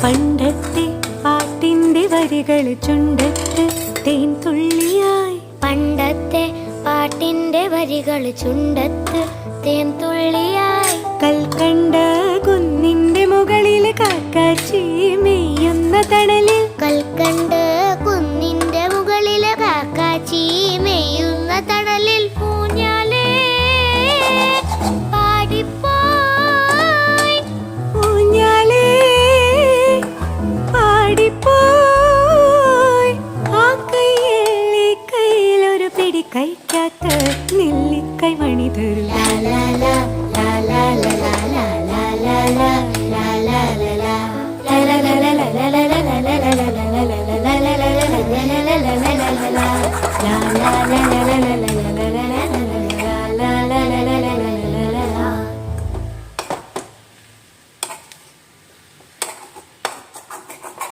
പണ്ടത്തെ പാട്ടിന്റെ വരികൾ ചുണ്ടത്ത് തേൻ തുള്ളിയായി. പണ്ടത്തെ പാട്ടിന്റെ വരികൾ ചുണ്ടത്ത് തേൻ തുള്ളിയായി. കൽക്കണ്ട കുന്നിന്റെ മുകളിൽ കാക്കാച്ചി മെയ്യുന്ന തണലിൽ. കൽക്കണ്ട കുന്നിന്റെ മുകളിൽ കാക്കാച്ചി മെയ്യുന്ന തണലിൽ ഊഞ്ഞാലേ പാടിപ്പോയി. ഊഞ്ഞാലേ പാടിപ്പോയി. ആ കയ്യിൽ ഈ കയ്യിലൊരു പിടി കഴിക്കാത്ത നെല്ലിക്കൈ മണി തരും. La la la la